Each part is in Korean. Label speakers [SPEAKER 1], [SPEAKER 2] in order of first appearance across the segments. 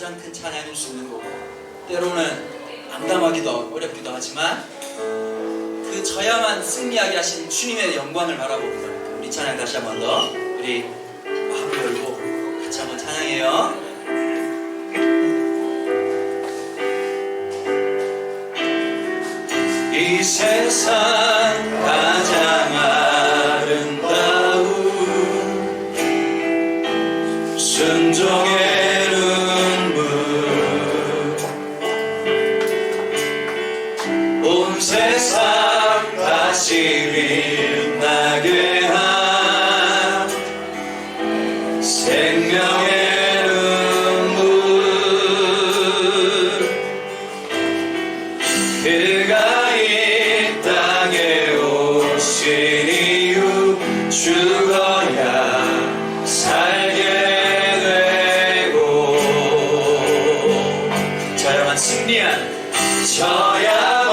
[SPEAKER 1] 가장 큰 찬양일 수 있는 거고, 때로는 암담하기도 어렵기도 하지만 그 져야만 승리하게 하신 주님의 영광을 바라보는 거예요. 우리 찬양 다시 한 번 더 우리 마음 열고 같이 한번 찬양해요. 이 세상 가장 아름다운 순종의 눈물, 온 세상 다시 빛나게 한 생명의 눈물, 그가 이 땅에 오신 이유 죽어야 살게 되고, 저야만 승리한, 저야만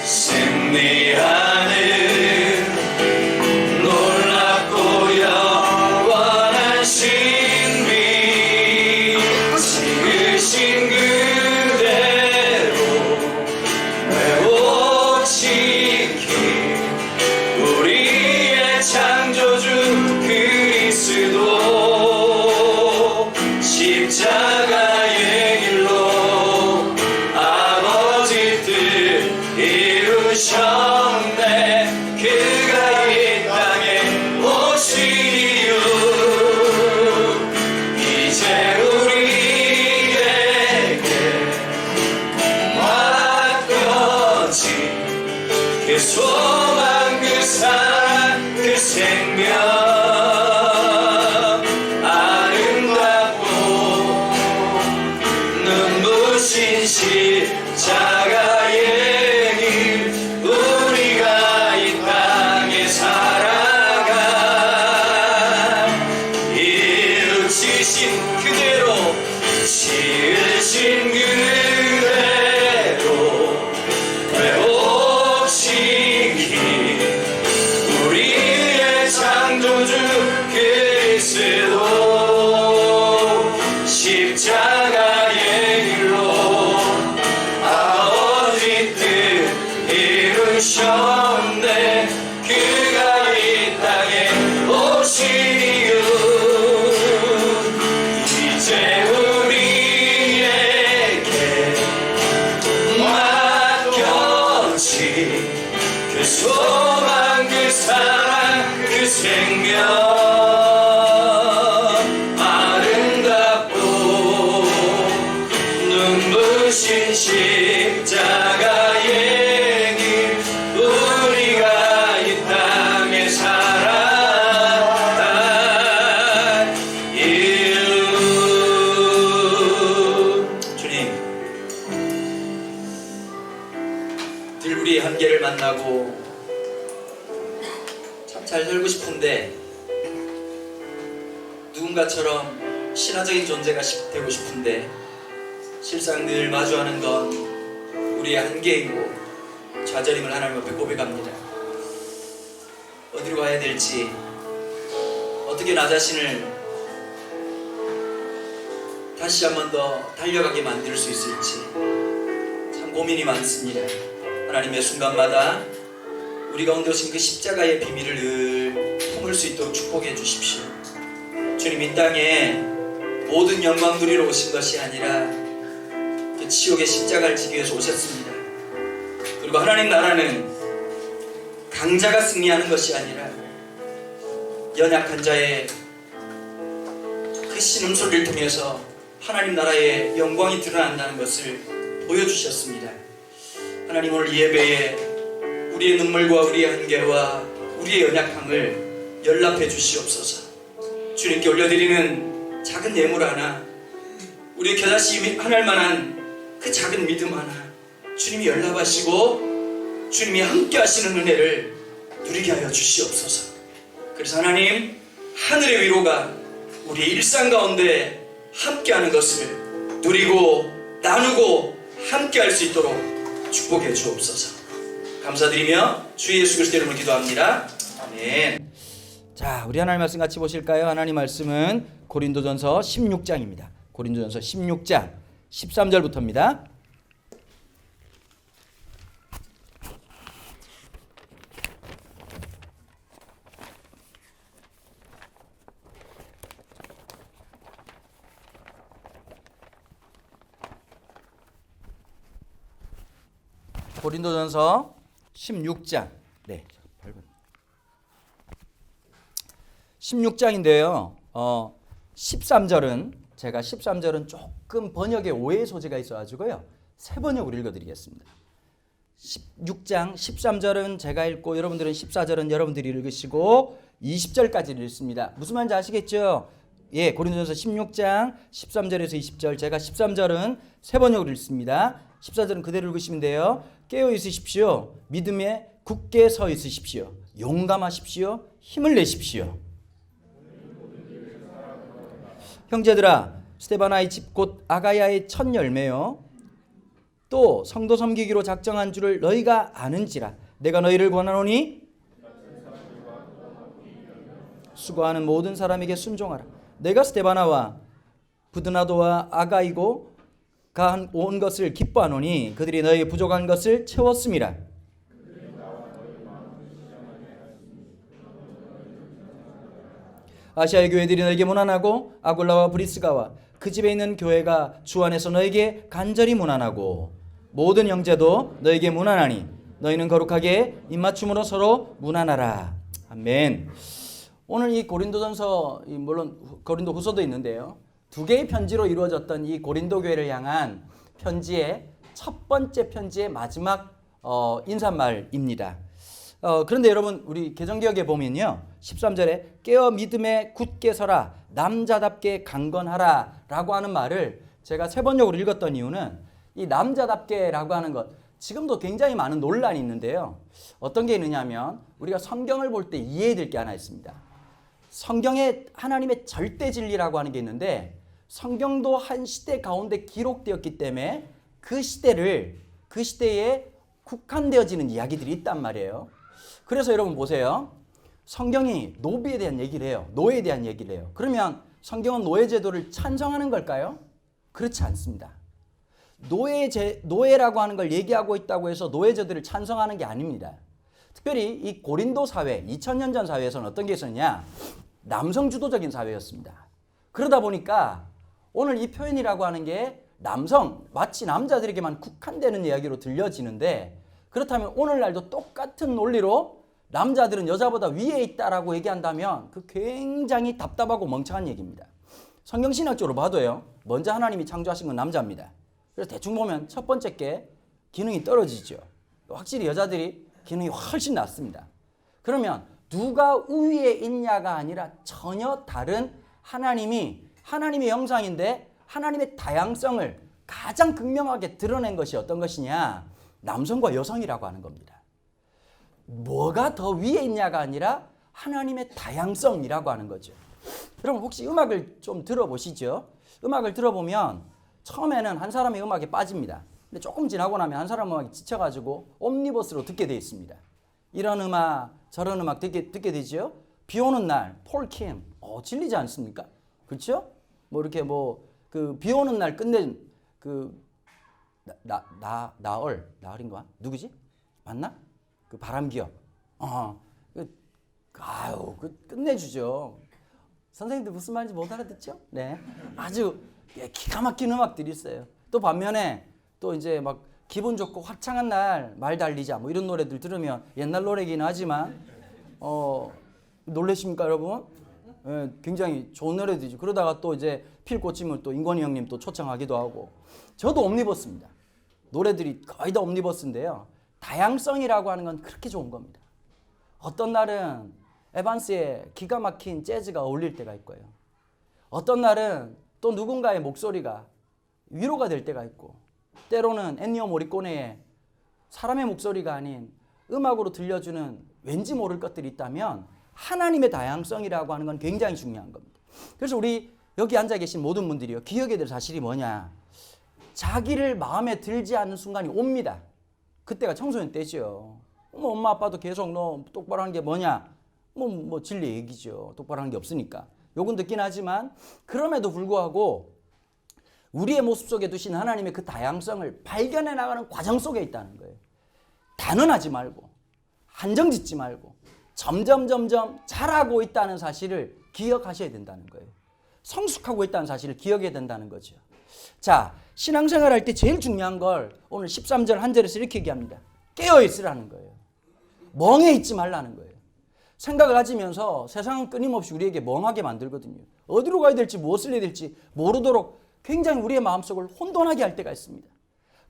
[SPEAKER 1] 승리하는 놀랍고 영원한 신비, 지으신 그대로 회복시킨 우리의 창조주 그리스도, 십자가의 길로 아버지 뜻 이루셨네. 그가 이 땅에 오신 이유, 이제 우리에게 맡겨진 그 소망, 그 사랑, 그 생명, 아름답고 눈부신 십자가의 길, 우리가 이 땅에 살아가 이루치신 그대로, 지으신 그대로 회복시킨 우리의 창조주 그리스도, 십자가의 길로 아버지 뜻 이루셨네. 그가 이 땅에 오신 이유, 이제 우리에게 맡겨진 그 소망, 그 사랑, 그 생명, 아름답고 눈부신 십자가의 길, 우리가 이 땅에 살아간 이유. 주님, 늘 우리의 한계를 만나고 참 잘 살고 싶은데, 누군가처럼 신화적인 존재가 되고 싶은데, 실상 늘 마주하는 건 우리의 한계이고 좌절임을 하나님 앞에 고백합니다. 어디로 가야 될지, 어떻게 나 자신을 다시 한 번 더 달려가게 만들 수 있을지 참 고민이 많습니다. 하나님의 순간마다 우리 가운데 오신 그 십자가의 비밀을 늘 품을 수 있도록 축복해 주십시오. 주님, 이 땅에 모든 영광 누리러 오신 것이 아니라 그 지옥의 십자가를 지기 위해서 오셨습니다. 그리고 하나님 나라는 강자가 승리하는 것이 아니라 연약한 자의 그 신음소리를 통해서 하나님 나라의 영광이 드러난다는 것을 보여주셨습니다. 하나님, 오늘 이 예배에 우리의 눈물과 우리의 한계와 우리의 연약함을 연락해 주시옵소서. 주님께 올려드리는 작은 예물 하나, 우리 겨자씨 하늘 만한 그 작은 믿음 하나, 주님이 연락하시고 주님이 함께 하시는 은혜를 누리게 하여 주시옵소서. 그래서 하나님, 하늘의 위로가 우리의 일상 가운데 함께하는 것을 누리고 나누고 함께할 수 있도록 축복해 주옵소서. 감사드리며 주 예수 그리스도 이름으로 기도합니다. 아멘. 자, 우리 하나님 말씀 같이 보실까요? 하나님 말씀은 고린도전서 16장입니다. 고린도전서 16장 13절부터입니다. 고린도전서 16장. 네. 16장인데요. 13절은 제가 13절은 조금 번역에 오해의 소지가 있어 가지고요. 세 번역으로 읽어 드리겠습니다. 16장 13절은 제가 읽고 여러분들은 14절은 여러분들이 읽으시고 20절까지 읽습니다. 무슨 말인지 아시겠죠? 예, 고린도전서 16장 13절에서 20절. 제가 13절은 세 번역으로 읽습니다. 14절은 그대로 읽으시면 돼요. 깨어 있으십시오. 믿음에 굳게 서 있으십시오. 용감하십시오. 힘을 내십시오. 형제들아, 스데바나의 집 곧 아가야의 첫 열매요. 또 성도 섬기기로 작정한 줄을 너희가 아는지라. 내가 너희를 권하노니 수고하는 모든 사람에게 순종하라. 내가 스데바나와 부드나도와 아가이고 가 온 것을 기뻐하노니 그들이 너희의 부족한 것을 채웠음이라. 아시아의 교회들이 너에게 문안하고 아굴라와 브리스가와 그 집에 있는 교회가 주 안에서 너에게 간절히 문안하고 모든 형제도 너에게 문안하니 너희는 거룩하게 입맞춤으로 서로 문안하라. 아멘. 오늘 이 고린도전서, 물론 고린도 후서도 있는데요, 두 개의 편지로 이루어졌던 이 고린도 교회를 향한 편지의 첫 번째 편지의 마지막 인사말입니다. 그런데 여러분, 우리 개정기억에 보면요, 13절에 깨어 믿음에 굳게 서라, 남자답게 강건하라 라고 하는 말을 제가 세 번역으로 읽었던 이유는 이 남자답게 라고 하는 것, 지금도 굉장히 많은 논란이 있는데요. 어떤 게 있느냐면 우리가 성경을 볼 때 이해해야 될 게 하나 있습니다. 성경에 하나님의 절대 진리라고 하는 게 있는데, 성경도 한 시대 가운데 기록되었기 때문에 그 시대에 국한되어지는 이야기들이 있단 말이에요. 그래서 여러분 보세요. 성경이 노비에 대한 얘기를 해요. 노예에 대한 얘기를 해요. 그러면 성경은 노예 제도를 찬성하는 걸까요? 그렇지 않습니다. 노예라고 하는 걸 얘기하고 있다고 해서 노예 제도를 찬성하는 게 아닙니다. 특별히 이 고린도 사회, 2000년 전 사회에서는 어떤 게 있었냐? 남성 주도적인 사회였습니다. 그러다 보니까 오늘 이 표현이라고 하는 게 마치 남자들에게만 국한되는 이야기로 들려지는데, 그렇다면 오늘날도 똑같은 논리로 남자들은 여자보다 위에 있다라고 얘기한다면 그 굉장히 답답하고 멍청한 얘기입니다. 성경신학적으로 봐도요, 먼저 하나님이 창조하신 건 남자입니다. 그래서 대충 보면 첫 번째 게 기능이 떨어지죠. 확실히 여자들이 기능이 훨씬 낫습니다. 그러면 누가 우위에 있냐가 아니라 전혀 다른 하나님의 형상인데 하나님의 다양성을 가장 극명하게 드러낸 것이 어떤 것이냐? 남성과 여성이라고 하는 겁니다. 뭐가 더 위에 있냐가 아니라 하나님의 다양성이라고 하는 거죠. 여러분 혹시 음악을 좀 들어보시죠? 음악을 들어보면 처음에는 한 사람의 음악에 빠집니다. 근데 조금 지나고 나면 한 사람 음악이 지쳐가지고 옴니버스로 듣게 되어 있습니다. 이런 음악 저런 음악 듣게 되죠. 비 오는 날 폴킴 질리지 않습니까? 그렇죠? 뭐 이렇게 그 비 오는 날 끝낸 그 나얼인가? 누구지? 맞나? 그 바람기억. 끝내주죠. 선생님들 무슨 말인지 못 알아듣죠? 네. 아주 기가 막힌 음악들이 있어요. 또 반면에 또 이제 막 기분 좋고 화창한 날 말 달리자 뭐 이런 노래들 들으면 옛날 노래긴 하지만 놀라십니까 여러분? 예, 굉장히 좋은 노래들이죠. 그러다가 또 이제 필 꽂히면 또 인권이 형님 또 초청하기도 하고. 저도 옴니버스입니다. 노래들이 거의 다 옴니버스인데요. 다양성이라고 하는 건 그렇게 좋은 겁니다. 어떤 날은 에반스의 기가 막힌 재즈가 어울릴 때가 있고요. 어떤 날은 또 누군가의 목소리가 위로가 될 때가 있고, 때로는 엔니오 모리코네의 사람의 목소리가 아닌 음악으로 들려주는 왠지 모를 것들이 있다면 하나님의 다양성이라고 하는 건 굉장히 중요한 겁니다. 그래서 우리 여기 앉아 계신 모든 분들이요, 기억해야 될 사실이 뭐냐? 자기를 마음에 들지 않는 순간이 옵니다. 그때가 청소년 때죠. 엄마 아빠도 계속 너 똑바로 하는 게 뭐냐? 진리 얘기죠. 똑바로 하는 게 없으니까. 욕은 듣긴 하지만 그럼에도 불구하고
[SPEAKER 2] 우리의 모습 속에 두신 하나님의 그 다양성을 발견해 나가는 과정 속에 있다는 거예요. 단언하지 말고 한정 짓지 말고 점점 자라고 있다는 사실을 기억하셔야 된다는 거예요. 성숙하고 있다는 사실을 기억해야 된다는 거죠. 자, 신앙생활 할 때 제일 중요한 걸 오늘 13절 한 절에서 이렇게 얘기합니다. 깨어있으라는 거예요. 멍해 있지 말라는 거예요. 생각을 가지면서 세상은 끊임없이 우리에게 멍하게 만들거든요. 어디로 가야 될지 무엇을 해야 될지 모르도록 굉장히 우리의 마음속을 혼돈하게 할 때가 있습니다.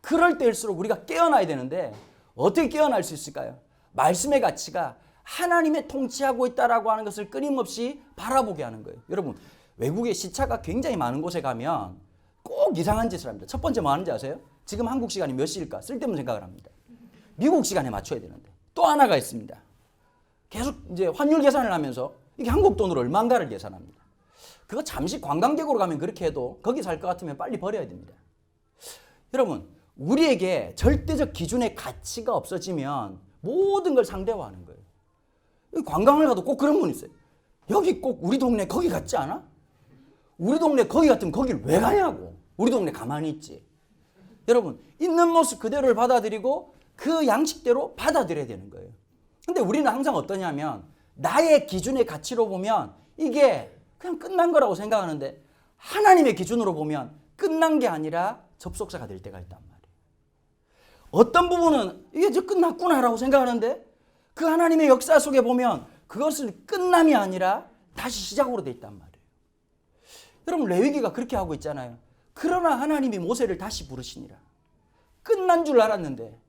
[SPEAKER 2] 그럴 때일수록 우리가 깨어나야 되는데 어떻게 깨어날 수 있을까요? 말씀의 가치가 하나님의 통치하고 있다라고 하는 것을 끊임없이 바라보게 하는 거예요. 여러분, 외국에 시차가 굉장히 많은 곳에 가면 꼭 이상한 짓을 합니다. 첫 번째 뭐 하는지 아세요? 지금 한국 시간이 몇 시일까? 쓸데없는 생각을 합니다. 미국 시간에 맞춰야 되는데. 또 하나가 있습니다. 계속 이제 환율 계산을 하면서 이게 한국 돈으로 얼마인가를 계산합니다. 그거 잠시 관광객으로 가면 그렇게 해도 거기 살 것 같으면 빨리 버려야 됩니다. 여러분, 우리에게 절대적 기준의 가치가 없어지면 모든 걸 상대화하는 거예요. 관광을 가도 꼭 그런 분 있어요. 여기 꼭 우리 동네 거기 같지 않아? 우리 동네 거기 같으면 거길 왜 가냐고. 우리 동네 가만히 있지. 여러분, 있는 모습 그대로를 받아들이고 그 양식대로 받아들여야 되는 거예요. 근데 우리는 항상 어떠냐면 나의 기준의 가치로 보면 이게 그냥 끝난 거라고 생각하는데 하나님의 기준으로 보면 끝난 게 아니라 접속사가 될 때가 있단 말이에요. 어떤 부분은 이게 이제 끝났구나라고 생각하는데 그 하나님의 역사 속에 보면 그것은 끝남이 아니라 다시 시작으로 돼 있단 말이에요. 여러분, 레위기가 그렇게 하고 있잖아요. 그러나 하나님이 모세를 다시 부르시니라. 끝난 줄 알았는데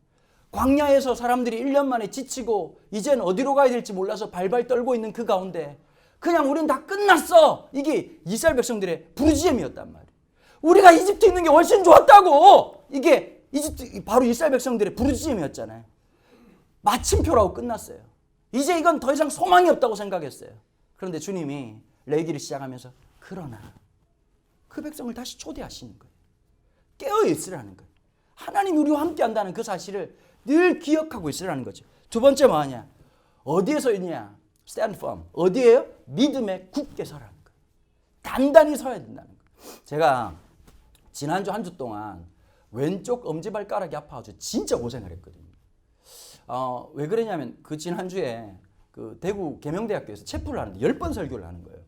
[SPEAKER 2] 광야에서 사람들이 1년 만에 지치고 이젠 어디로 가야 될지 몰라서 발발 떨고 있는 그 가운데 그냥 우린 다 끝났어. 이게 이스라엘 백성들의 부르짖음이었단 말이에요. 우리가 이집트 있는 게 훨씬 좋았다고. 이게 이집트 바로 이스라엘 백성들의 부르짖음이었잖아요. 마침표라고 끝났어요. 이제 이건 더 이상 소망이 없다고 생각했어요. 그런데 주님이 레위기를 시작하면서 그러나 그 백성을 다시 초대하시는 거예요. 깨어 있으라는 거예요. 하나님이 우리와 함께 한다는 그 사실을 늘 기억하고 있으라는 거죠. 두 번째 뭐하냐? 어디에서 있냐? Stand firm. 어디에요? 믿음에 굳게 서라는 거예요. 단단히 서야 된다는 거예요. 제가 지난주 한 주 동안 왼쪽 엄지발가락이 아파가지고 진짜 고생을 했거든요. 왜 그러냐면 그 지난주에 그 대구 계명대학교에서 채플을 하는데 10번 설교를 하는 거예요.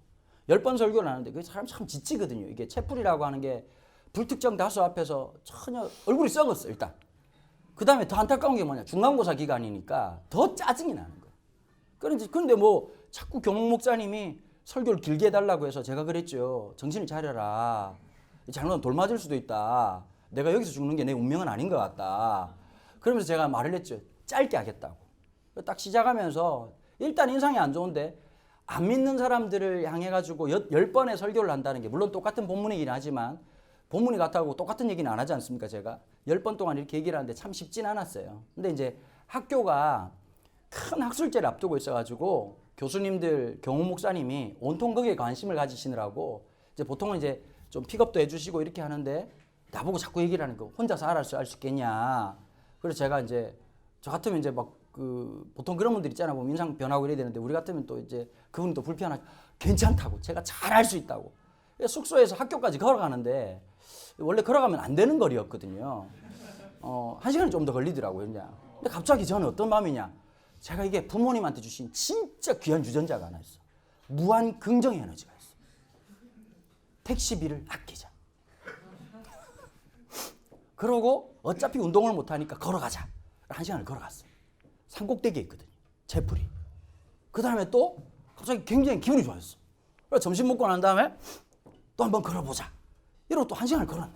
[SPEAKER 2] 10번 설교를 하는데 그 사람 참 지치거든요. 이게 채플이라고 하는 게 불특정 다수 앞에서 전혀 얼굴이 썩었어 일단. 그 다음에 더 안타까운 게 뭐냐, 중간고사 기간이니까 더 짜증이 나는 거예요. 그런데 뭐 자꾸 교목 목사님이 설교를 길게 해달라고 해서 제가 그랬죠. 정신을 차려라. 잘못하면 돌 맞을 수도 있다. 내가 여기서 죽는 게 내 운명은 아닌 것 같다. 그러면서 제가 말을 했죠. 짧게 하겠다고. 딱 시작하면서 일단 인상이 안 좋은데 안 믿는 사람들을 향해 가지고 10번의 설교를 한다는 게 물론 똑같은 본문이긴 하지만 본문이 같다고 똑같은 얘기는 안 하지 않습니까? 제가 10번 동안 이렇게 얘기를 하는데 참 쉽진 않았어요. 근데 이제 학교가 큰 학술제를 앞두고 있어가지고 교수님들, 경호 목사님이 온통 거기에 관심을 가지시느라고 이제 보통은 이제 좀 픽업도 해주시고 이렇게 하는데 나보고 자꾸 얘기를 하는 거 혼자서 알아서 할 수 있겠냐. 그래서 제가 이제 저 같으면 이제 막 그 보통 그런 분들 있잖아. 보면 인상 변하고 이래야 되는데 우리 같으면 또 이제 그분이 또 불편하고 괜찮다고 제가 잘 할 수 있다고. 숙소에서 학교까지 걸어가는데 원래 걸어가면 안 되는 거리였거든요. 1시간이 좀 더 걸리더라고요. 그냥. 근데 갑자기 저는 어떤 마음이냐. 제가 이게 부모님한테 주신 진짜 귀한 유전자가 하나 있어. 무한 긍정의 에너지가 있어. 택시비를 아끼자. 그러고 어차피 운동을 못하니까 걸어가자. 1시간을 걸어갔어. 산꼭대기에 있거든요. 채플이. 그 다음에 또 갑자기 굉장히 기분이 좋아졌어. 그래서 점심 먹고 난 다음에 또 한번 걸어보자. 이러고 또 1시간을 걸었네.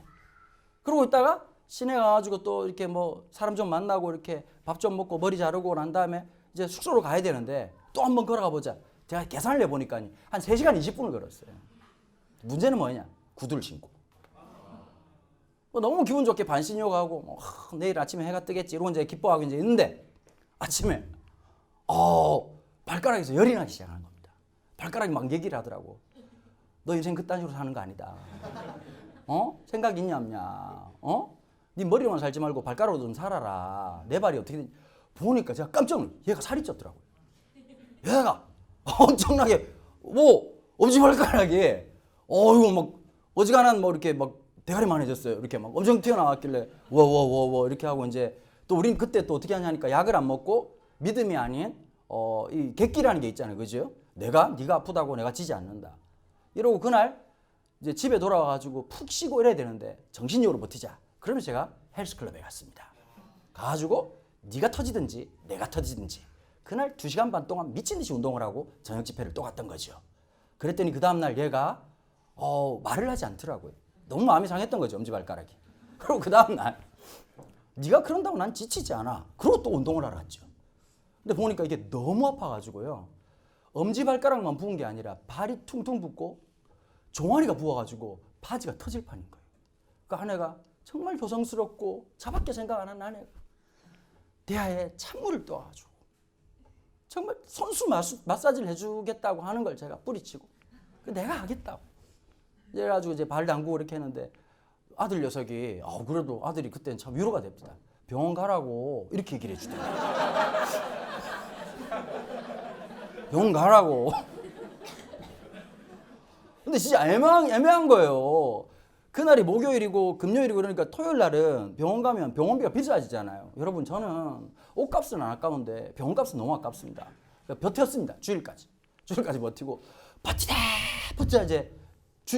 [SPEAKER 2] 그러고 있다가 시내 가가지고 또 이렇게 뭐 사람 좀 만나고 이렇게 밥 좀 먹고 머리 자르고 난 다음에 이제 숙소로 가야 되는데 또 한번 걸어가 보자. 제가 계산을 해보니까 한 3시간 20분을 걸었어요. 문제는 뭐냐? 구두를 신고. 너무 기분 좋게 반신욕하고 내일 아침에 해가 뜨겠지 이러고 이제 기뻐하고 이제 있는데 아침에 발가락에서 열이 나기 시작하는 겁니다. 발가락이 막 얘기를 하더라고. 너 인생 그딴 식으로 사는 거 아니다. 생각 있냐 없냐. 네 머리로만 살지 말고 발가락으로 좀 살아라. 내 발이 어떻게 되냐. 보니까 제가 깜짝 놀랐어요. 얘가 살이 쪘더라고요. 얘가 엄청나게 뭐 엄지발가락이 이거 막 어지간한 뭐 이렇게 막 대가리만해졌어요. 이렇게 막 엄청 튀어나왔길래 워워워워 이렇게 하고 이제 또 우린 그때 또 어떻게 하냐니까 약을 안 먹고 믿음이 아닌 이 객기라는 게 있잖아요. 그죠? 네가 아프다고 내가 지지 않는다. 이러고 그날 이제 집에 돌아와가지고 푹 쉬고 이래야 되는데 정신력으로 버티자. 그러면 제가 헬스클럽에 갔습니다. 가가지고 네가 터지든지 내가 터지든지 그날 2시간 반 동안 미친 듯이 운동을 하고 저녁 집회를 또 갔던 거죠. 그랬더니 그 다음날 얘가 말을 하지 않더라고요. 너무 마음이 상했던 거죠. 엄지발가락이. 그리고 그 다음날 네가 그런다고 난 지치지 않아. 그리고 또 운동을 하러 갔죠. 근데 보니까 이게 너무 아파가지고요. 엄지발가락만 부은 게 아니라 발이 퉁퉁 붓고 종아리가 부어가지고 바지가 터질 판인 거예요. 그 아내가 정말 조성스럽고 차밖에 생각 안 하는 아내가 대하에 찬물을 떠가지고 정말 손수 마사지를 해주겠다고 하는 걸 제가 뿌리치고 내가 하겠다고 그래가지고 이제 발 담그고 이렇게 했는데 아들 녀석이 그래도 아들이 그때는 참 위로가 됩니다. 병원 가라고 이렇게 얘기를 해주더라고요. 병원 가라고. 근데 진짜 애매한 거예요. 그날이 목요일이고 금요일이고 그러니까 토요일 날은 병원 가면 병원비가 비싸지잖아요. 여러분 저는 옷값은 안 아까운데 병원값은 너무 아깝습니다. 그러니까 버텼습니다. 주일까지 버티고 버티다 이제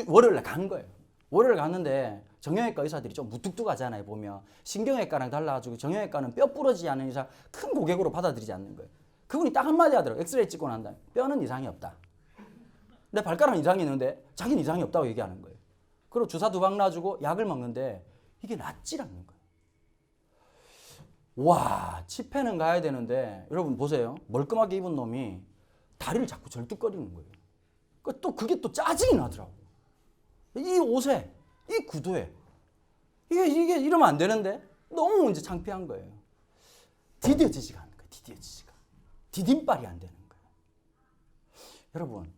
[SPEAKER 2] 월요일 날 간 거예요. 월요일 갔는데 정형외과 의사들이 좀 무뚝뚝하잖아요. 보면 신경외과랑 달라가지고 정형외과는 뼈 부러지지 않는 이상 큰 고객으로 받아들이지 않는 거예요. 그분이 딱 한마디 하더라고요. 엑스레이 찍고 난 다음에 뼈는 이상이 없다. 내 발가락은 이상이 있는데 자기는 이상이 없다고 얘기하는 거예요. 그리고 주사 2방 놔주고 약을 먹는데 이게 낫질 않는 거예요. 와, 집회는 가야 되는데 여러분 보세요. 멀끔하게 입은 놈이 다리를 자꾸 절뚝거리는 거예요. 또 그게 또 짜증이 나더라고요. 이 옷에, 이 구두에 이게 이러면 안 되는데 너무 이제 창피한 거예요. 디뎌지지가 않는 거예요. 디딤발이 안 되는 거예요. 여러분,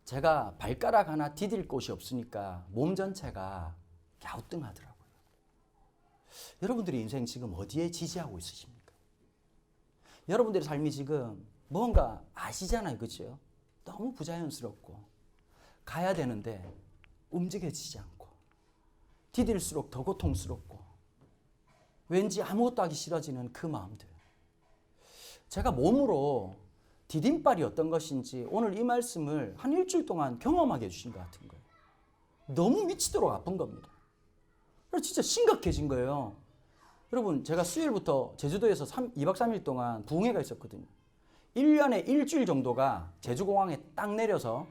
[SPEAKER 2] 제가 발가락 하나 디딜 곳이 없으니까 몸 전체가 갸우뚱하더라고요. 여러분들의 인생 지금 어디에 지지하고 있으십니까? 여러분들의 삶이 지금 뭔가 아시잖아요. 그렇죠? 너무 부자연스럽고 가야 되는데 움직여지지 않고 디딜수록 더 고통스럽고 왠지 아무것도 하기 싫어지는 그 마음들. 제가 몸으로 디딤발이 어떤 것인지 오늘 이 말씀을 한 일주일 동안 경험하게 해주신 것 같은 거예요. 너무 미치도록 아픈 겁니다. 그래서 진짜 심각해진 거예요. 여러분 제가 수요일부터 제주도에서 2박 3일 동안 부흥회가 있었거든요. 1년에 일주일 정도가 제주공항에 딱 내려서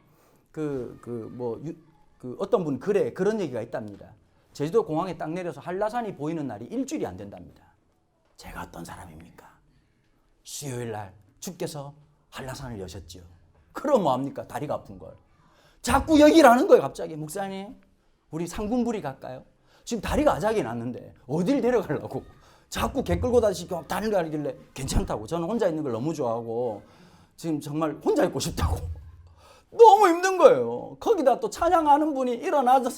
[SPEAKER 2] 어떤 분 글에 그런 얘기가 있답니다. 제주도 공항에 딱 내려서 한라산이 보이는 날이 일주일이 안 된답니다. 제가 어떤 사람입니까? 수요일 날 주께서 한라산을 여셨죠. 그럼 뭐합니까? 다리가 아픈 걸. 자꾸 얘기를 하는 거예요. 갑자기 목사님 우리 상군부리 갈까요? 지금 다리가 아작이 났는데 어딜 데려가려고 자꾸 개 끌고 다니시고 다리를 가리길래 괜찮다고. 저는 혼자 있는 걸 너무 좋아하고 지금 정말 혼자 있고 싶다고. 너무 힘든 거예요. 거기다 또 찬양하는 분이 일어나서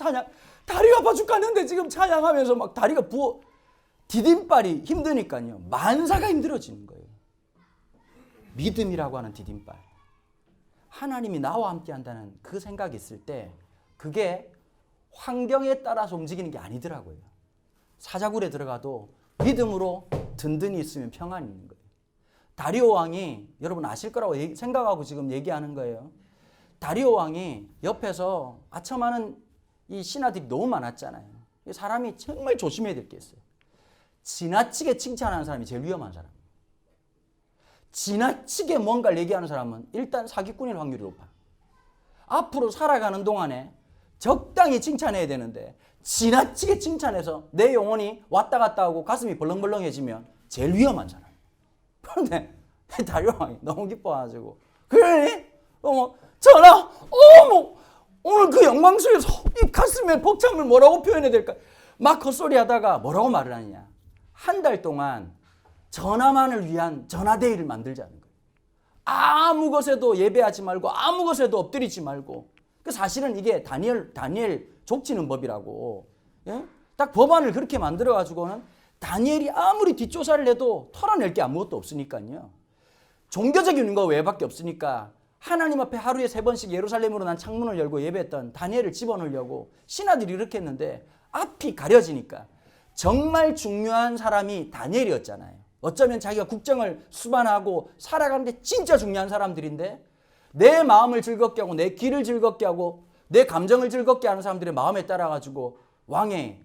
[SPEAKER 2] 다리가 아파 죽겠는데 지금 찬양하면서 막 다리가 부어 디딤발이 힘드니까요. 만사가 힘들어지는 거예요. 믿음이라고 하는 디딤발. 하나님이 나와 함께 한다는 그 생각이 있을 때 그게 환경에 따라서 움직이는 게 아니더라고요. 사자굴에 들어가도 믿음으로 든든히 있으면 평안이 있는 거예요. 다리오 왕이 여러분 아실 거라고 생각하고 지금 얘기하는 거예요. 다리오 왕이 옆에서 아첨하는 이 신하들이 너무 많았잖아요. 사람이 정말 조심해야 될 게 있어요. 지나치게 칭찬하는 사람이 제일 위험한 사람. 지나치게 뭔가를 얘기하는 사람은 일단 사기꾼일 확률이 높아요. 앞으로 살아가는 동안에 적당히 칭찬해야 되는데 지나치게 칭찬해서 내 영혼이 왔다 갔다 하고 가슴이 벌렁벌렁해지면 제일 위험한 사람. 그런데 다리오 왕이 너무 기뻐가지고 그러니? 전하! 오늘 그 영광스러워서 이 가슴에 벅참을 뭐라고 표현해야 될까? 막 헛소리 하다가 뭐라고 말을 하느냐. 한 달 동안 전하만을 위한 전하데이를 만들자는 거예요. 아무 것에도 예배하지 말고 아무 것에도 엎드리지 말고. 사실은 이게 다니엘 족치는 법이라고. 예? 딱 법안을 그렇게 만들어가지고는 다니엘이 아무리 뒷조사를 해도 털어낼 게 아무것도 없으니까요. 종교적인 거 외에밖에 없으니까 하나님 앞에 하루에 3번씩 예루살렘으로 난 창문을 열고 예배했던 다니엘을 집어넣으려고 신하들이 이렇게 했는데 앞이 가려지니까 정말 중요한 사람이 다니엘이었잖아요. 어쩌면 자기가 국정을 수반하고 살아가는데 진짜 중요한 사람들인데 내 마음을 즐겁게 하고 내 귀를 즐겁게 하고 내 감정을 즐겁게 하는 사람들의 마음에 따라가지고 왕의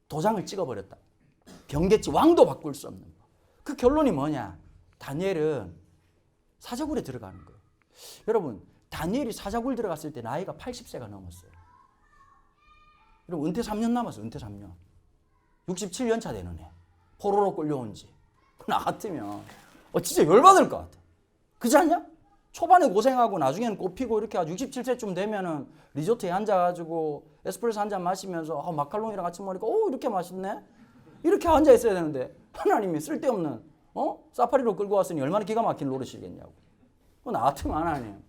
[SPEAKER 2] 도장을 찍어버렸다. 병겠지. 왕도 바꿀 수 없는 거. 그 결론이 뭐냐? 다니엘은 사자굴에 들어가는 거예요. 여러분, 다니엘이 사자굴 들어갔을 때 나이가 80세가 넘었어요. 여러분, 은퇴 3년 남았어요. 은퇴 3년. 67년 차 되는 애. 포로로 끌려온 지. 나 같으면 진짜 열받을 것 같아. 그렇지 않냐? 초반에 고생하고 나중에는 꽃피고 이렇게 아주 67세쯤 되면은 리조트에 앉아가지고 에스프레소 한 잔 마시면서 마카롱이랑 같이 먹으니까 이렇게 맛있네? 이렇게 앉아 있어야 되는데 하나님이 쓸데없는 사파리로 끌고 왔으니 얼마나 기가 막힌 노릇이겠냐고. 나 같으면 하나님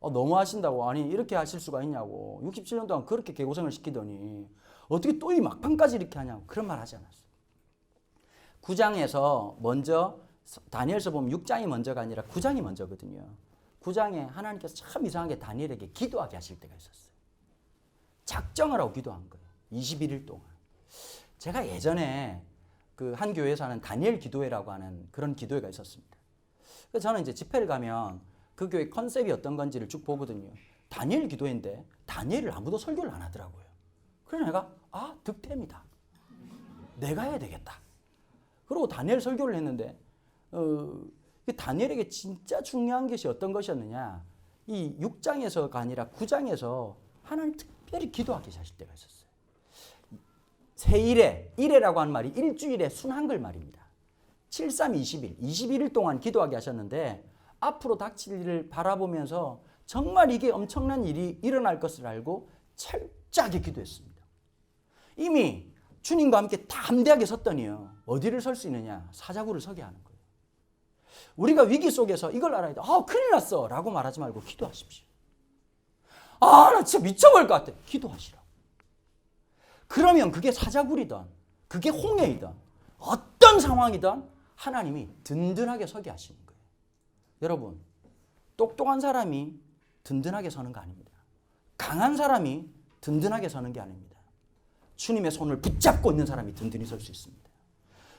[SPEAKER 2] 너무 하신다고. 아니 이렇게 하실 수가 있냐고. 67년 동안 그렇게 개고생을 시키더니 어떻게 또 이 막판까지 이렇게 하냐고. 그런 말 하지 않았어요. 9장에서 먼저 다니엘서 보면 6장이 먼저가 아니라 9장이 먼저거든요. 9장에 하나님께서 참 이상하게 다니엘에게 기도하게 하실 때가 있었어요. 작정을 하고 기도한 거예요. 21일 동안. 제가 예전에 그 한 교회에서 하는 다니엘 기도회라고 하는 그런 기도회가 있었습니다. 그래서 저는 이제 집회를 가면 그 교회 컨셉이 어떤 건지를 쭉 보거든요. 다니엘 기도회인데 다니엘을 아무도 설교를 안 하더라고요. 그래서 내가 득템이다. 내가 해야 되겠다. 그리고 다니엘 설교를 했는데 다니엘에게 진짜 중요한 것이 어떤 것이었느냐. 이 6장에서가 아니라 9장에서 하나님 특별히 기도하게 하실 때가 있었어요. 세일에, 일회라고 하는 말이 일주일의 순한글 말입니다. 7-3-20일, 21일 동안 기도하게 하셨는데 앞으로 닥칠 일을 바라보면서 정말 이게 엄청난 일이 일어날 것을 알고 철저하게 기도했습니다. 이미 주님과 함께 담대하게 섰더니요. 어디를 설 수 있느냐? 사자굴을 서게 하는 거예요. 우리가 위기 속에서 이걸 알아야 돼. 큰일 났어 라고 말하지 말고 기도하십시오. 나 진짜 미쳐버릴 것 같아. 기도하시라고. 그러면 그게 사자굴이든 그게 홍해이든 어떤 상황이든 하나님이 든든하게 서게 하시는 거예요. 여러분, 똑똑한 사람이 든든하게 서는 거 아닙니다. 강한 사람이 든든하게 서는 게 아닙니다. 주님의 손을 붙잡고 있는 사람이 든든히 설 수 있습니다.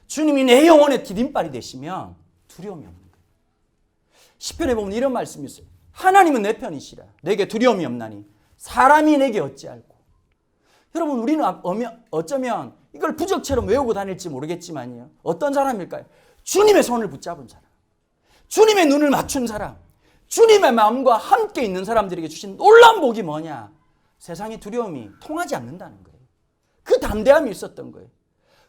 [SPEAKER 2] 주님이 내 영혼의 디딤발이 되시면 두려움이 없는 거예요. 시편에 보면 이런 말씀이 있어요. 하나님은 내 편이시라. 내게 두려움이 없나니 사람이 내게 어찌알고. 여러분, 우리는 어쩌면 이걸 부적처럼 외우고 다닐지 모르겠지만요. 어떤 사람일까요? 주님의 손을 붙잡은 사람. 주님의 눈을 맞춘 사람. 주님의 마음과 함께 있는 사람들에게 주신 놀라운 복이 뭐냐? 세상의 두려움이 통하지 않는다는 거예요. 그 담대함이 있었던 거예요.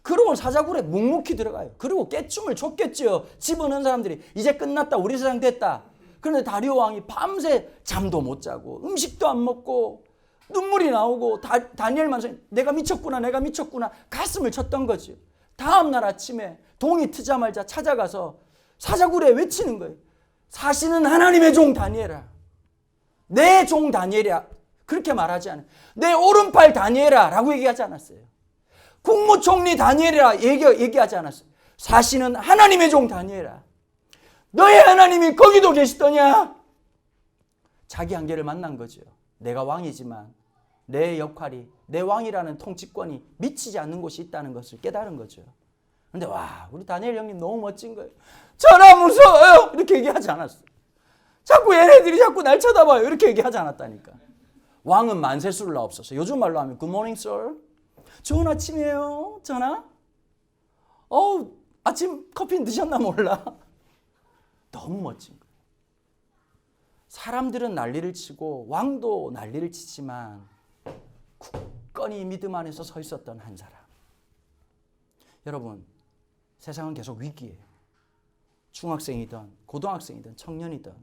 [SPEAKER 2] 그러고 사자굴에 묵묵히 들어가요. 그리고 깨춤을 췄겠죠. 집어넣은 사람들이 이제 끝났다. 우리 세상 됐다. 그런데 다리오 왕이 밤새 잠도 못 자고 음식도 안 먹고 눈물이 나오고 다니엘만 내가 미쳤구나 내가 미쳤구나 가슴을 쳤던 거죠. 다음날 아침에 동이 트자마자 찾아가서 사자굴에 외치는 거예요. 사시는 하나님의 종 다니엘아. 내 종 다니엘이야. 그렇게 말하지 않아요. 내 오른팔 다니엘아 라고 얘기하지 않았어요. 국무총리 다니엘이라 얘기하지 않았어요. 사시는 하나님의 종 다니엘아. 너의 하나님이 거기도 계시더냐? 자기 한계를 만난 거죠. 내가 왕이지만 내 역할이 내 왕이라는 통치권이 미치지 않는 곳이 있다는 것을 깨달은 거죠. 그런데 우리 다니엘 형님 너무 멋진 거예요. 전화 무서워요 이렇게 얘기하지 않았어요. 자꾸 얘네들이 자꾸 날 쳐다봐요 이렇게 얘기하지 않았다니까. 왕은 만세수를 나옵소서. 요즘 말로 하면 Good morning sir. 좋은 아침이에요. 전화? 아침 커피 드셨나 몰라. 너무 멋진 거예요. 사람들은 난리를 치고 왕도 난리를 치지만 굳건히 믿음 안에서 서 있었던 한 사람. 여러분, 세상은 계속 위기예요. 중학생이든 고등학생이든 청년이든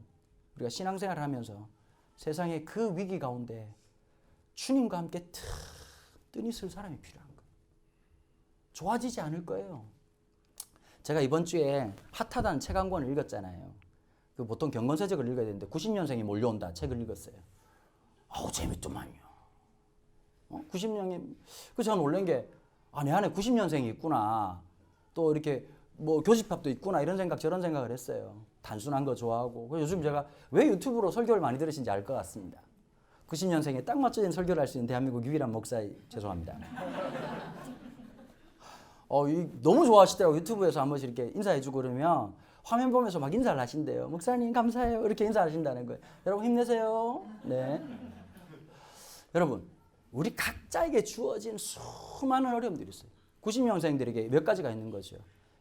[SPEAKER 2] 우리가 신앙생활을 하면서 세상의 그 위기 가운데 주님과 함께 든든히 설 사람이 필요한 거예요. 좋아지지 않을 거예요. 제가 이번 주에 핫하다는 책 한 권을 읽었잖아요. 그 보통 경건세적을 읽어야 되는데 90년생이 몰려온다 책을 읽었어요. 재밌더만요. 90년이 그 저는 놀란 게 내 안에 90년생이 있구나. 또 이렇게 뭐 교집합도 있구나 이런 생각 저런 생각을 했어요. 단순한 거 좋아하고. 요즘 제가 왜 유튜브로 설교를 많이 들으신지 알 것 같습니다. 90년생에 딱 맞춰진 설교를 할 수 있는 대한민국 유일한 목사, 죄송합니다. 너무 좋아하시더라고요. 유튜브에서 한 번씩 이렇게 인사해주고 그러면 화면 보면서 막 인사를 하신대요. 목사님 감사해요. 이렇게 인사하신다는 거예요. 여러분 힘내세요. 네. 여러분, 우리 각자에게 주어진 수많은 어려움들이 있어요. 90년생들에게 몇 가지가 있는 거죠.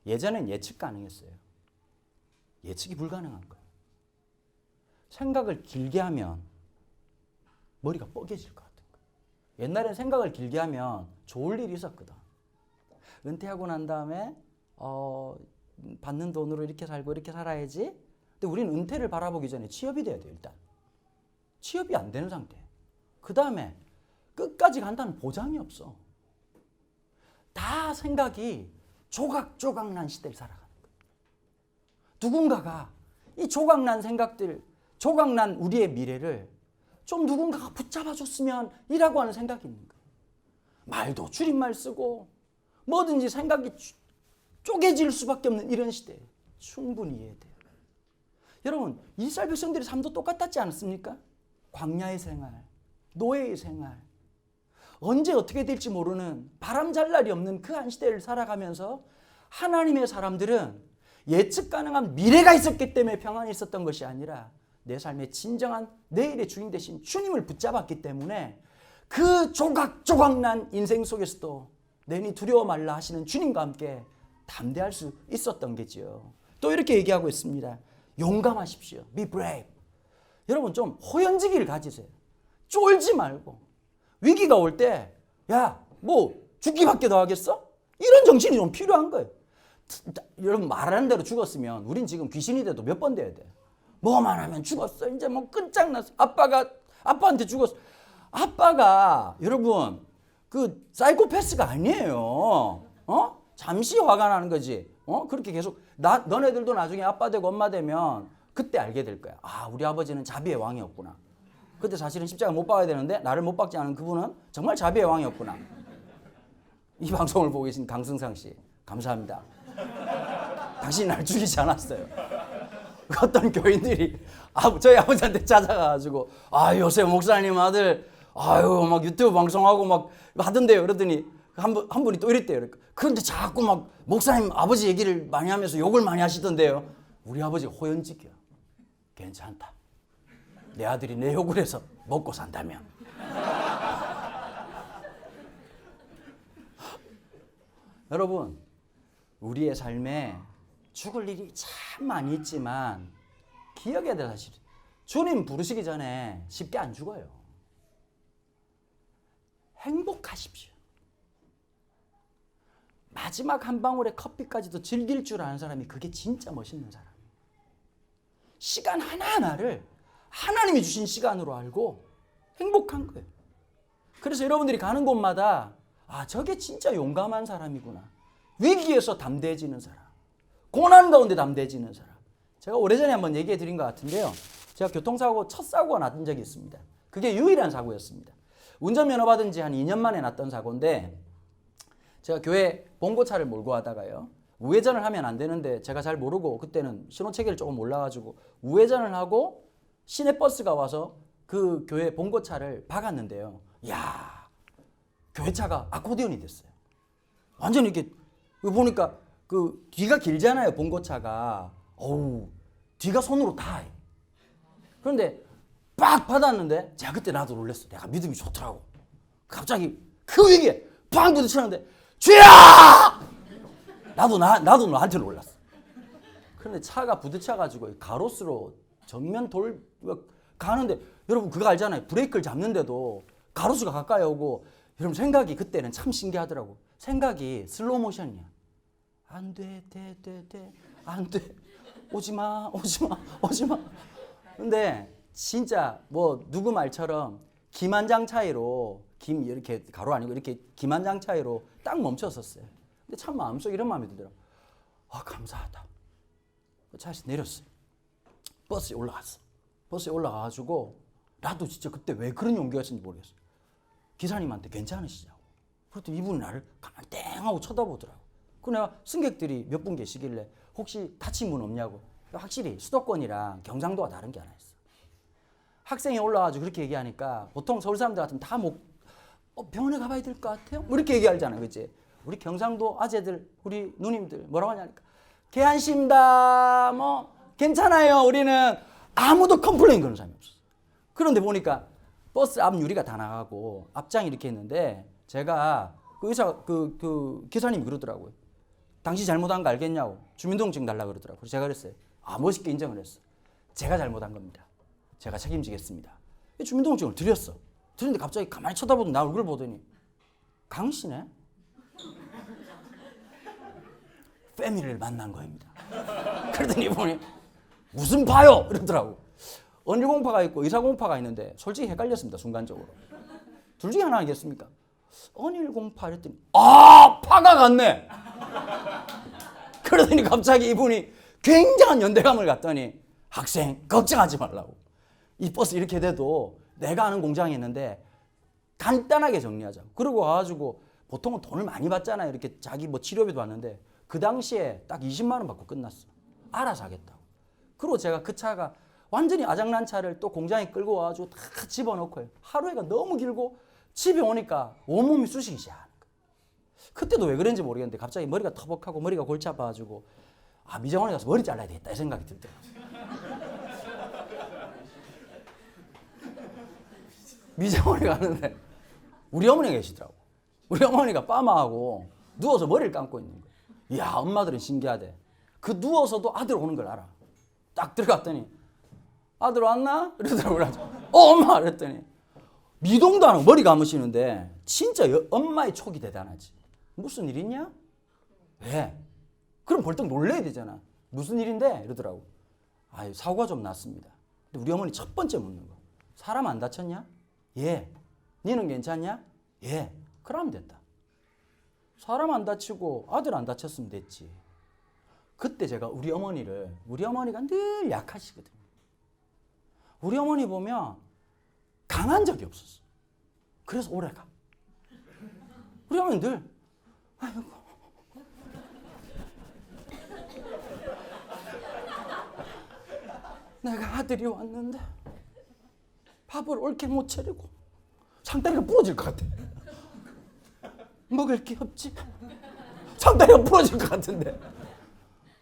[SPEAKER 2] 예전엔 예측 가능했어요. 예측이 불가능한 거예요. 생각을 길게 하면 머리가 뻐개질 것 같은 거예요. 옛날엔 생각을 길게 하면 좋을 일이 있었거든. 은퇴하고 난 다음에 받는 돈으로 이렇게 살고 이렇게 살아야지. 근데 우리는 은퇴를 바라보기 전에 취업이 돼야 돼요. 일단 취업이 안 되는 상태. 그 다음에 끝까지 간다는 보장이 없어. 다 생각이 조각조각난 시대를 살아가는 거예요. 누군가가 이 조각난 생각들, 조각난 우리의 미래를 좀 누군가가 붙잡아줬으면 이라고 하는 생각이 있는 거예요. 말도 줄임말 쓰고 뭐든지 생각이 쪼개질 수밖에 없는 이런 시대에 충분히 이해돼요. 여러분, 이스라엘 백성들의 삶도 똑같지 않습니까? 광야의 생활, 노예의 생활, 언제 어떻게 될지 모르는 바람잘 날이 없는 그 한 시대를 살아가면서 하나님의 사람들은 예측 가능한 미래가 있었기 때문에 평안이 있었던 것이 아니라 내 삶의 진정한 내일의 주인 되신 주님을 붙잡았기 때문에 그 조각조각난 인생 속에서도 내니 두려워 말라 하시는 주님과 함께 담대할 수 있었던 게지요. 또 이렇게 얘기하고 있습니다. 용감하십시오. Be brave. 여러분 좀 호연지기를 가지세요. 쫄지 말고 위기가 올 때 야, 뭐 죽기밖에 더 하겠어? 이런 정신이 좀 필요한 거예요. 여러분 말하는 대로 죽었으면 우린 지금 귀신이 돼도 몇 번 돼야 돼요. 뭐만 하면 죽었어. 이제 뭐 끝장났어. 아빠한테 죽었어. 아빠가 여러분 그 사이코패스가 아니에요. 잠시 화가 나는 거지. 그렇게 계속 너네들도 나중에 아빠 되고 엄마 되면 그때 알게 될 거야. 아, 우리 아버지는 자비의 왕이었구나. 그때 사실은 십자가 못 박아야 되는데 나를 못 박지 않은 그분은 정말 자비의 왕이었구나. 이 방송을 보고 계신 강승상 씨 감사합니다. 당신이 날 죽이지 않았어요. 어떤 교인들이 저희 아버지한테 찾아가가지고 요새 목사님 아들 막 유튜브 방송하고 막 하던데요. 그러더니 한 분이 또 이랬대요. 그런데 자꾸 막 목사님 아버지 얘기를 많이 하면서 욕을 많이 하시던데요. 우리 아버지가 호연지기야. 괜찮다. 내 아들이 내 욕을 해서 먹고 산다면. 여러분, 우리의 삶에 죽을 일이 참 많이 있지만 기억해야 될 사실, 주님 부르시기 전에 쉽게 안 죽어요. 행복하십시오. 마지막 한 방울의 커피까지도 즐길 줄 아는 사람이 그게 진짜 멋있는 사람이에요. 시간 하나하나를 하나님이 주신 시간으로 알고 행복한 거예요. 그래서 여러분들이 가는 곳마다 저게 진짜 용감한 사람이구나. 위기에서 담대해지는 사람, 고난 가운데 담대해지는 사람. 제가 오래전에 한번 얘기해 드린 것 같은데요. 제가 교통사고 첫 사고가 났던 적이 있습니다. 그게 유일한 사고였습니다. 운전면허 받은 지 한 2년 만에 났던 사고인데, 제가 교회 봉고차를 몰고 가다가요, 우회전을 하면 안 되는데 제가 잘 모르고 그때는 신호체계를 조금 몰라가지고 우회전을 하고 시내버스가 와서 그 교회 봉고차를 박았는데요. 이야, 교회차가 아코디언이 됐어요. 완전 이렇게 보니까 그 뒤가 길잖아요, 봉고차가. 뒤가 손으로 다 해. 그런데 빡 받았는데 제가 그때 나도 놀랐어. 내가 믿음이 좋더라고. 갑자기 그 위기에 팡 부딪혔는데 주야! 나도 너한테 놀랐어. 그런데 차가 부딪혀가지고 가로수로 정면 가는데, 여러분 그거 알잖아요. 브레이크를 잡는데도 가로수가 가까이 오고. 여러분 생각이 그때는 참 신기하더라고. 생각이 슬로우 모션이야. 안 돼, 안 돼. 오지마. 근데 진짜 뭐 누구 말처럼 김한장 차이로, 이렇게 가로 아니고 이렇게 김한장 차이로 딱 멈췄었어요. 근데 참 마음속에 이런 마음이 들더라고. 감사하다. 차에서 내렸어요. 버스에 올라갔어. 버스에 올라가가지고 나도 진짜 그때 왜 그런 용기가 있었는지 모르겠어. 기사님한테 괜찮으시냐고. 그랬더니 이분이 나를 가만히 땡 하고 쳐다보더라고. 그 내가 승객들이 몇 분 계시길래 혹시 다친 분 없냐고. 확실히 수도권이랑 경상도가 다른 게 하나 있어. 학생이 올라와가지고 그렇게 얘기하니까 보통 서울 사람들 같으면 다 병원에 가봐야 될 것 같아요? 뭐 이렇게 얘기하잖아요. 그치? 우리 경상도 아재들, 우리 누님들 뭐라고 하냐니까. 개안심다, 뭐, 괜찮아요. 우리는 아무도 컴플레인 거는 사람이 없었어. 그런데 보니까 버스 앞 유리가 다 나가고 앞장이 이렇게 있는데 제가 그 의사, 기사님이 그러더라고요. 당신 잘못한 거 알겠냐고. 주민등록증 달라고 그러더라고요. 그래서 제가 그랬어요. 멋있게 인정을 했어. 제가 잘못한 겁니다. 제가 책임지겠습니다. 주민등록증을 드렸어. 드렸는데 갑자기 가만히 쳐다보더니 나 얼굴 보더니 강씨네? 패밀리를 만난 거입니다. 그러더니 보니 무슨 파요? 이러더라고. 언일공파가 있고 의사공파가 있는데 솔직히 헷갈렸습니다. 순간적으로. 둘 중에 하나 아니겠습니까? 언일공파 이랬더니 파가 같네. 그러더니 갑자기 이분이 굉장한 연대감을 갖더니 학생 걱정하지 말라고. 이 버스 이렇게 돼도 내가 아는 공장이 있는데 간단하게 정리하자고. 그러고 와가지고 보통은 돈을 많이 받잖아요. 이렇게 자기 뭐 치료비도 왔는데 그 당시에 딱 20만 원 받고 끝났어. 알아서 하겠다고. 그리고 제가 그 차가 완전히 아장난 차를 또 공장에 끌고 와가지고 다 집어넣고요. 하루에가 너무 길고 집에 오니까 온몸이 쑤시기 시작하는 거예요. 그때도 왜 그런지 모르겠는데 갑자기 머리가 터벅하고 머리가 골치 아파가지고 미장원에 가서 머리 잘라야 되겠다 이 생각이 들더라고요. 미장원에 가는데 우리 어머니가 계시더라고. 우리 어머니가 파마하고 누워서 머리를 감고 있는 거예요. 이야, 엄마들은 신기하대. 그 누워서도 아들 오는 걸 알아. 딱 들어갔더니 아들 왔나? 이러더라고요. 엄마! 그랬더니 미동도 안 하고 머리 감으시는데 진짜 엄마의 촉이 대단하지. 무슨 일 있냐? 왜? 그럼 벌떡 놀래야 되잖아. 무슨 일인데? 이러더라고. 사고가 좀 났습니다. 근데 우리 어머니 첫 번째 묻는 거. 사람 안 다쳤냐? 예. 니는 괜찮냐? 예. 그러면 됐다. 사람 안 다치고 아들 안 다쳤으면 됐지. 그때 제가 우리 어머니가 늘 약하시거든요. 우리 어머니 보면 강한 적이 없었어. 그래서 오래 가. 우리 어머니 늘 아이고 내가 아들이 왔는데 밥을 옳게 못 차리고 상다리가 부러질 것 같아. 먹을 게 없지. 상다리가 부러질 것 같은데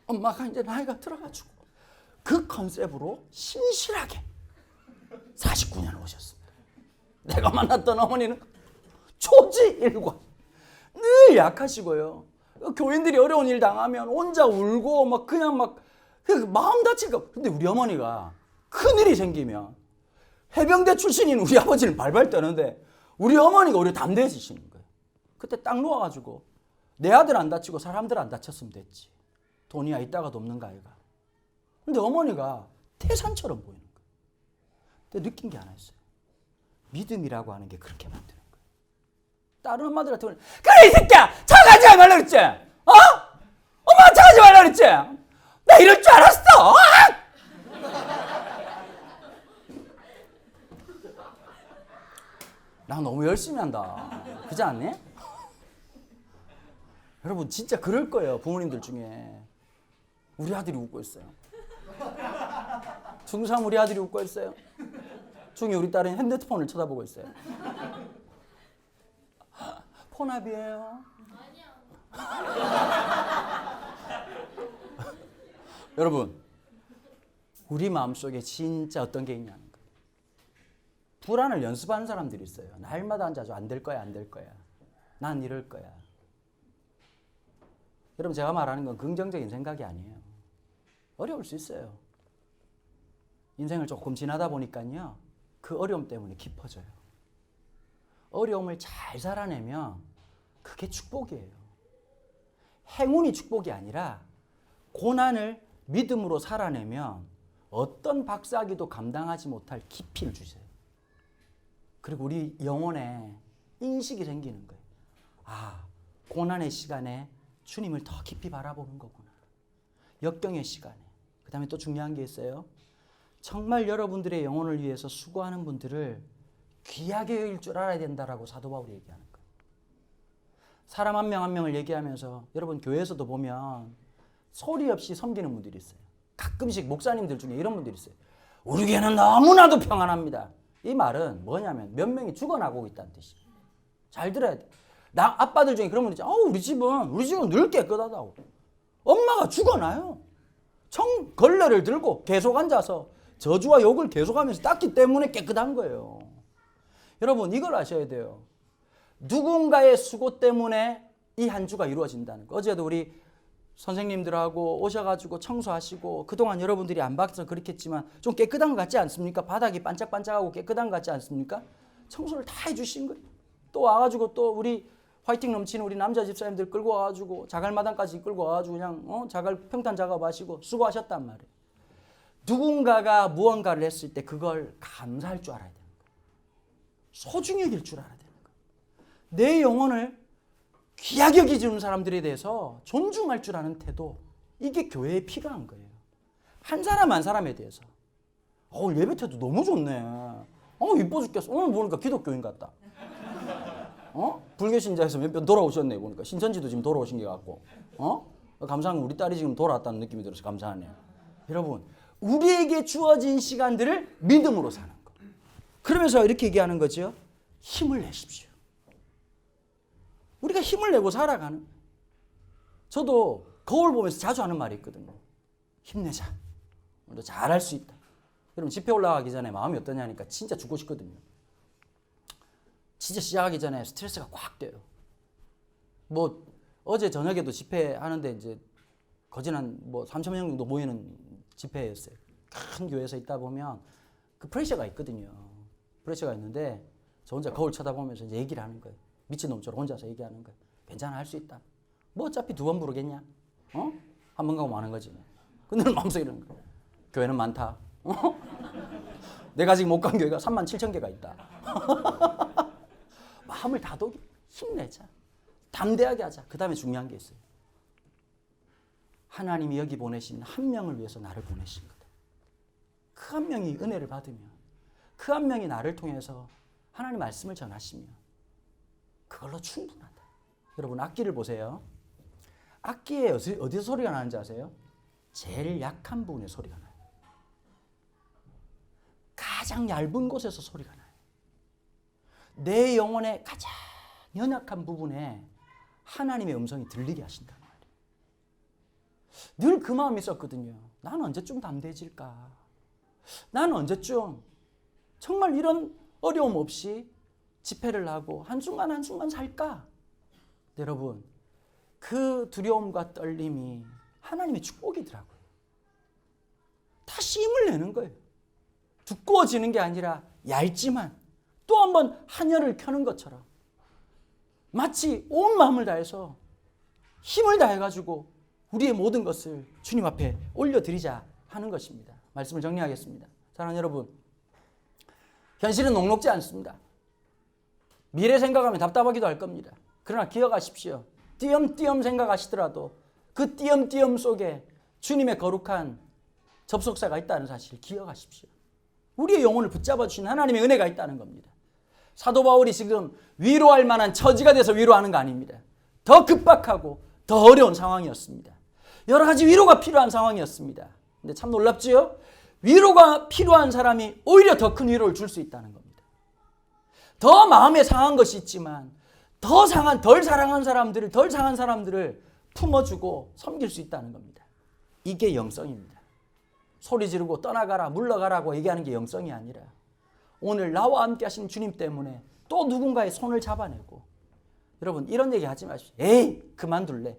[SPEAKER 2] 엄마가 이제 나이가 들어가지고 그 컨셉으로 신실하게 49년 오셨습니다. 내가 만났던 어머니는 초지일관 늘 약하시고요. 교인들이 어려운 일 당하면 혼자 울고 막 그냥 막 마음 다칠까. 근데 우리 어머니가 큰일이 생기면 해병대 출신인 우리 아버지는 발발 떠는데 우리 어머니가 오히려 담대해지시는 거예요. 그때 딱 누워가지고 내 아들 안 다치고 사람들 안 다쳤으면 됐지. 돈이야 있다가도 없는 거 아이가. 근데 어머니가 태산처럼 보이는 거예요. 근데 느낀 게 하나 있어요. 믿음이라고 하는 게 그렇게 만드는 거예요. 다른 엄마들한테 그래 이 새끼야 차가지 말라 그랬지. 엄마가 차가지 말라 그랬지. 나 이럴 줄 알았어. 나 너무 열심히 한다. 그렇지 않니? 여러분 진짜 그럴 거예요. 부모님들 중에 우리 아들이 웃고 있어요. 중3 우리 아들이 웃고 있어요. 중2 우리 딸은 핸드폰을 쳐다보고 있어요. 폰합이에요. 여러분 우리 마음속에 진짜 어떤 게 있냐는 거예요. 불안을 연습하는 사람들이 있어요. 날마다 앉아서 안 될 거야 안 될 거야. 난 이럴 거야. 여러분 제가 말하는 건 긍정적인 생각이 아니에요. 어려울 수 있어요. 인생을 조금 지나다 보니까요. 그 어려움 때문에 깊어져요. 어려움을 잘 살아내면 그게 축복이에요. 행운이 축복이 아니라 고난을 믿음으로 살아내면 어떤 박사기도 감당하지 못할 깊이를 주세요. 그리고 우리 영혼에 인식이 생기는 거예요. 고난의 시간에 주님을 더 깊이 바라보는 거구나. 역경의 시간에. 그 다음에 또 중요한 게 있어요. 정말 여러분들의 영혼을 위해서 수고하는 분들을 귀하게 여길 줄 알아야 된다라고 사도 바울이 얘기하는 거예요. 사람 한 명을 얘기하면서 여러분 교회에서도 보면 소리 없이 섬기는 분들이 있어요. 각 가끔씩 목사님들 중에 이런 분들이 있어요. 우리 교회는 너무나도 평안합니다. 이 말은 뭐냐면 몇 명이 죽어나가고 있다는 뜻이에요. 잘 들어야 돼. 나 아빠들 중에 그런 분들 있잖아. 우리 집은 늘 깨끗하다고. 엄마가 죽어나요. 걸레를 들고 계속 앉아서 저주와 욕을 계속하면서 닦기 때문에 깨끗한 거예요. 여러분 이걸 아셔야 돼요. 누군가의 수고 때문에 이 한 주가 이루어진다는 거. 어제도 우리 선생님들하고 오셔가지고 청소하시고 그동안 여러분들이 안 봐서 그렇겠지만 좀 깨끗한 것 같지 않습니까? 바닥이 반짝반짝하고 깨끗한 것 같지 않습니까? 청소를 다 해주신 거예요. 또 와가지고 또 우리 화이팅 넘치는 우리 남자 집사님들 끌고 와가지고 자갈마당까지 끌고 와가지고 그냥 자갈 평탄 작업하시고 수고하셨단 말이에요. 누군가가 무언가를 했을 때 그걸 감사할 줄 알아야 되는 거예요. 소중히 여길 줄 알아야 되는 거예요. 내 영혼을 귀하게 여기주는 사람들에 대해서 존중할 줄 아는 태도, 이게 교회에 필요한 거예요. 한 사람 한 사람에 대해서 예배 태도 너무 좋네. 이뻐 죽겠어. 오늘 보니까 기독교인 같다. 불교 신자에서 몇 번 돌아오셨네. 보니까 신천지도 지금 돌아오신 게 같고 감사한 건 우리 딸이 지금 돌아왔다는 느낌이 들어서 감사하네요. 여러분 우리에게 주어진 시간들을 믿음으로 사는 거. 그러면서 이렇게 얘기하는 거죠. 힘을 내십시오. 우리가 힘을 내고 살아가는 거예요. 저도 거울 보면서 자주 하는 말이 있거든요. 힘내자. 우리도 잘할 수 있다. 여러분 집회 올라가기 전에 마음이 어떠냐니까 진짜 죽고 싶거든요. 진짜 시작하기 전에 스트레스가 꽉 돼요. 어제 저녁에도 집회하는데 이제 거진한 3,000명 정도 모이는 집회였어요. 큰 교회에서 있다 보면 그 프레셔가 있거든요. 프레셔가 있는데 저 혼자 거울 쳐다보면서 이제 얘기를 하는 거예요. 미친놈처럼 혼자서 얘기하는 거예요. 괜찮아, 할 수 있다. 어차피 2번 부르겠냐? 한 번 가고 마는 거지. 근데 마음속에 이러는 거예요. 교회는 많다. 내가 지금 못 간 교회가 37,000개가 있다. 마음을 다독이 힘내자. 담대하게 하자. 그 다음에 중요한 게 있어요. 하나님이 여기 보내신 한 명을 위해서 나를 보내신 거다. 그 한 명이 은혜를 받으면 그 한 명이 나를 통해서 하나님 말씀을 전하시면 그걸로 충분하다. 여러분 악기를 보세요. 악기에 어디서 소리가 나는지 아세요? 제일 약한 부분에 소리가 나요. 가장 얇은 곳에서 소리가 나요. 내 영혼의 가장 연약한 부분에 하나님의 음성이 들리게 하신단 말이에요. 늘 그 마음이 있었거든요. 나는 언제쯤 담대해질까? 나는 언제쯤 정말 이런 어려움 없이 집회를 하고 한순간 한순간 살까? 여러분 그 두려움과 떨림이 하나님의 축복이더라고요. 다시 힘을 내는 거예요. 두꺼워지는 게 아니라 얇지만 또 한 번 한열을 켜는 것처럼 마치 온 마음을 다해서 힘을 다해가지고 우리의 모든 것을 주님 앞에 올려드리자 하는 것입니다. 말씀을 정리하겠습니다. 사랑하는 여러분, 현실은 녹록지 않습니다. 미래 생각하면 답답하기도 할 겁니다. 그러나 기억하십시오. 띄엄띄엄 생각하시더라도 그 띄엄띄엄 속에 주님의 거룩한 접속사가 있다는 사실을 기억하십시오. 우리의 영혼을 붙잡아 주신 하나님의 은혜가 있다는 겁니다. 사도 바울이 지금 위로할 만한 처지가 돼서 위로하는 거 아닙니다. 더 급박하고 더 어려운 상황이었습니다. 여러 가지 위로가 필요한 상황이었습니다. 근데 참 놀랍지요? 위로가 필요한 사람이 오히려 더 큰 위로를 줄 수 있다는 겁니다. 더 마음에 상한 것이 있지만 덜 상한 사람들을 품어주고 섬길 수 있다는 겁니다. 이게 영성입니다. 소리 지르고 떠나가라 물러가라고 얘기하는 게 영성이 아니라 오늘 나와 함께 하신 주님 때문에 또 누군가의 손을 잡아내고, 여러분 이런 얘기 하지 마십시오. 에이 그만둘래.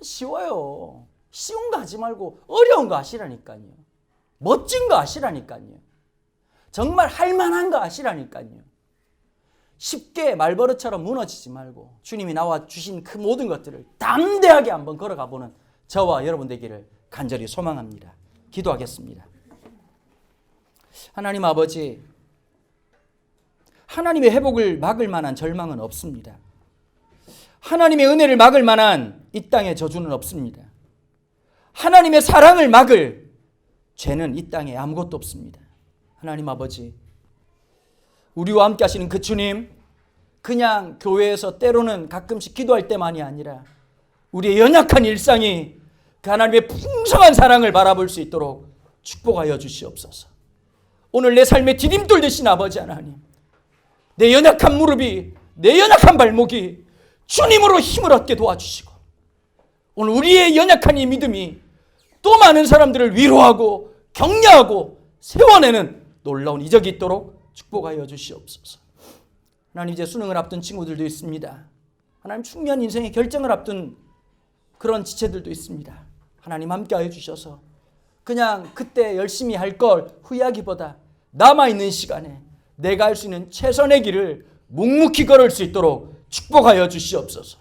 [SPEAKER 2] 쉬워요. 쉬운 거 하지 말고 어려운 거 하시라니까요. 멋진 거 하시라니까요. 정말 할 만한 거 하시라니까요. 쉽게 말버릇처럼 무너지지 말고 주님이 나와 주신 그 모든 것들을 담대하게 한번 걸어가 보는 저와 여러분 되기를 간절히 소망합니다. 기도하겠습니다. 하나님 아버지, 하나님의 회복을 막을 만한 절망은 없습니다. 하나님의 은혜를 막을 만한 이 땅의 저주는 없습니다. 하나님의 사랑을 막을 죄는 이 땅에 아무것도 없습니다. 하나님 아버지, 우리와 함께 하시는 그 주님, 그냥 교회에서 때로는 가끔씩 기도할 때만이 아니라 우리의 연약한 일상이 그 하나님의 풍성한 사랑을 바라볼 수 있도록 축복하여 주시옵소서. 오늘 내 삶의 디딤돌 되신 아버지 하나님, 내 연약한 무릎이, 내 연약한 발목이 주님으로 힘을 얻게 도와주시고, 오늘 우리의 연약한 이 믿음이 또 많은 사람들을 위로하고 격려하고 세워내는 놀라운 이적이 있도록 축복하여 주시옵소서. 하나님, 이제 수능을 앞둔 친구들도 있습니다. 하나님, 중요한 인생의 결정을 앞둔 그런 지체들도 있습니다. 하나님, 함께하여 주셔서 그냥 그때 열심히 할 걸 후회하기보다 남아있는 시간에 내가 할 수 있는 최선의 길을 묵묵히 걸을 수 있도록 축복하여 주시옵소서.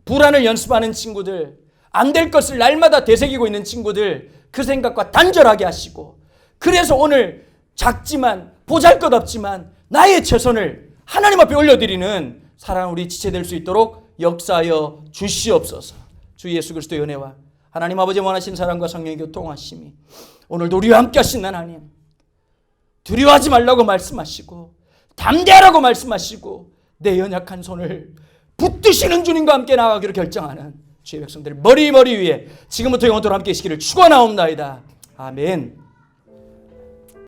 [SPEAKER 2] 불안을 연습하는 친구들, 안 될 것을 날마다 되새기고 있는 친구들, 그 생각과 단절하게 하시고, 그래서 오늘 작지만 보잘것없지만 나의 최선을 하나님 앞에 올려드리는 사랑하는 우리 지체 될 수 있도록 역사하여 주시옵소서. 주 예수 그리스도의 은혜와 하나님 아버지 원하신 사랑과 성령의 교통하심이 오늘도 우리와 함께 하신 하나님, 두려워하지 말라고 말씀하시고 담대하라고 말씀하시고 내 연약한 손을 붙드시는 주님과 함께 나아가기로 결정하는 주의 백성들 머리 위에 지금부터 영원토록 함께 계시기를 축원하옵나이다. 아멘.